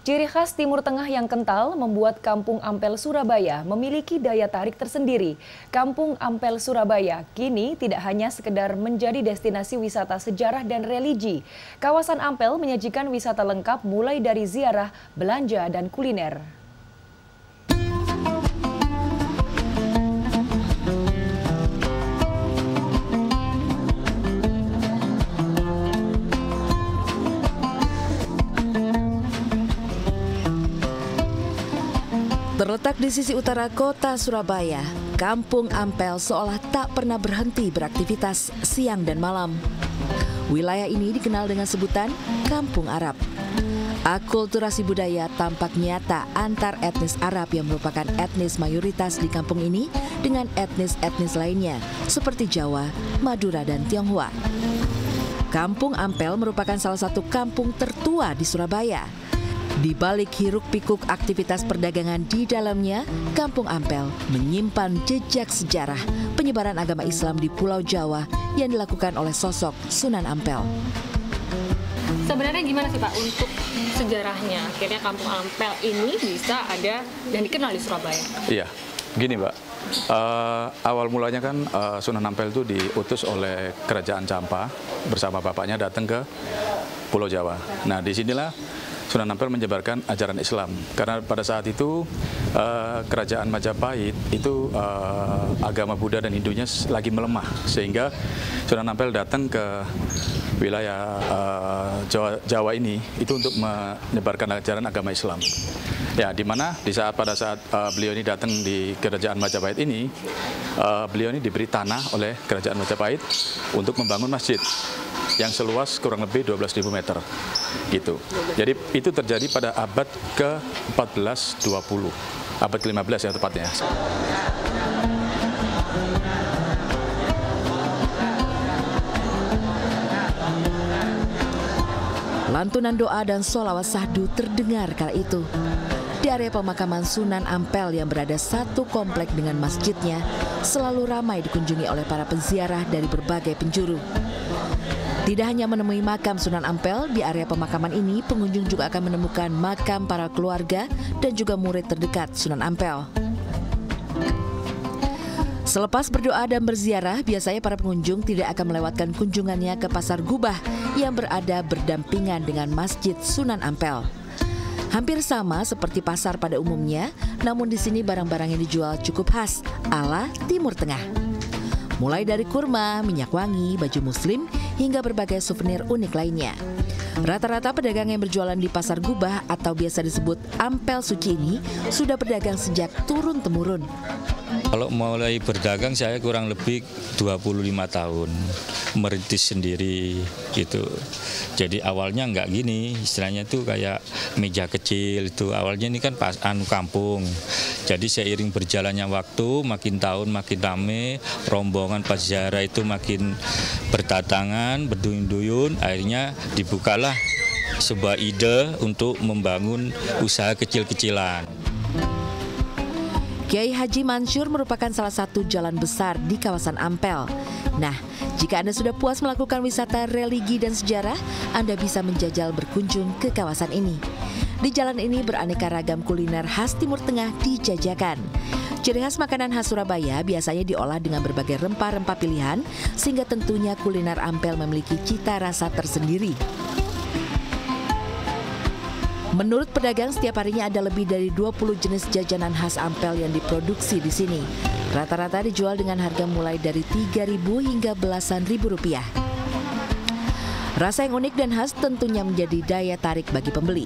Ciri khas Timur Tengah yang kental membuat Kampung Ampel Surabaya memiliki daya tarik tersendiri. Kampung Ampel Surabaya kini tidak hanya sekedar menjadi destinasi wisata sejarah dan religi. Kawasan Ampel menyajikan wisata lengkap mulai dari ziarah, belanja, dan kuliner. Terletak di sisi utara kota Surabaya, Kampung Ampel seolah tak pernah berhenti beraktivitas siang dan malam. Wilayah ini dikenal dengan sebutan Kampung Arab. Akulturasi budaya tampak nyata antar etnis Arab yang merupakan etnis mayoritas di kampung ini dengan etnis-etnis lainnya seperti Jawa, Madura, dan Tionghoa. Kampung Ampel merupakan salah satu kampung tertua di Surabaya. Di balik hiruk-pikuk aktivitas perdagangan di dalamnya, Kampung Ampel menyimpan jejak sejarah penyebaran agama Islam di Pulau Jawa yang dilakukan oleh sosok Sunan Ampel. Sebenarnya gimana sih Pak untuk sejarahnya akhirnya Kampung Ampel ini bisa ada dan dikenal di Surabaya? Iya, gini Mbak, awal mulanya kan Sunan Ampel itu diutus oleh Kerajaan Campa bersama bapaknya datang ke Pulau Jawa. Nah, disinilah Sunan Ampel menyebarkan ajaran Islam karena pada saat itu kerajaan Majapahit itu agama Buddha dan Hindunya lagi melemah sehingga Sunan Ampel datang ke wilayah Jawa ini itu untuk menyebarkan ajaran agama Islam. Ya, pada saat beliau ini datang di kerajaan Majapahit ini, beliau ini diberi tanah oleh kerajaan Majapahit untuk membangun masjid yang seluas kurang lebih 12.000 meter gitu. Jadi itu terjadi pada abad ke-14-20, abad ke-15 ya tepatnya. Lantunan doa dan sholawat syahdu terdengar kala itu. Di area pemakaman Sunan Ampel yang berada satu komplek dengan masjidnya selalu ramai dikunjungi oleh para penziarah dari berbagai penjuru. Tidak hanya menemui makam Sunan Ampel, di area pemakaman ini pengunjung juga akan menemukan makam para keluarga dan juga murid terdekat Sunan Ampel. Selepas berdoa dan berziarah, biasanya para pengunjung tidak akan melewatkan kunjungannya ke Pasar Gubah yang berada berdampingan dengan Masjid Sunan Ampel. Hampir sama seperti pasar pada umumnya, namun di sini barang-barang yang dijual cukup khas ala Timur Tengah. Mulai dari kurma, minyak wangi, baju muslim, hingga berbagai souvenir unik lainnya. Rata-rata pedagang yang berjualan di Pasar Gubah atau biasa disebut Ampel Suci ini sudah berdagang sejak turun-temurun. Kalau mulai berdagang saya kurang lebih 25 tahun, merintis sendiri gitu. Jadi awalnya nggak gini, istilahnya itu kayak meja kecil itu. Awalnya ini kan pas kampung. Jadi seiring berjalannya waktu, makin tahun makin rame, rombongan pas ziarah itu makin berdatangan, berduyun-duyun, akhirnya dibukalah sebuah ide untuk membangun usaha kecil-kecilan. Kiai Haji Mansur merupakan salah satu jalan besar di kawasan Ampel. Nah, jika Anda sudah puas melakukan wisata religi dan sejarah, Anda bisa menjajal berkunjung ke kawasan ini. Di jalan ini beraneka ragam kuliner khas Timur Tengah dijajakan. Ciri khas makanan khas Surabaya biasanya diolah dengan berbagai rempah-rempah pilihan, sehingga tentunya kuliner Ampel memiliki cita rasa tersendiri. Menurut pedagang, setiap harinya ada lebih dari 20 jenis jajanan khas Ampel yang diproduksi di sini. Rata-rata dijual dengan harga mulai dari 3.000 hingga belasan ribu rupiah. Rasa yang unik dan khas tentunya menjadi daya tarik bagi pembeli.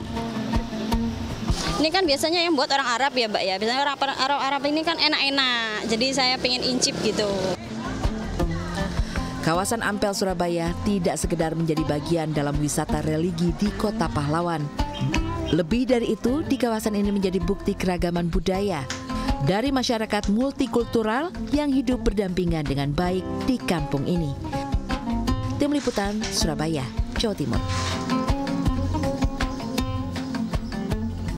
Ini kan biasanya yang buat orang Arab ya Mbak ya. Biasanya orang Arab ini kan enak-enak. Jadi saya pengen incip gitu. Kawasan Ampel Surabaya tidak sekedar menjadi bagian dalam wisata religi di Kota Pahlawan. Lebih dari itu, di kawasan ini menjadi bukti keragaman budaya dari masyarakat multikultural yang hidup berdampingan dengan baik di kampung ini. Tim Liputan, Surabaya, Jawa Timur.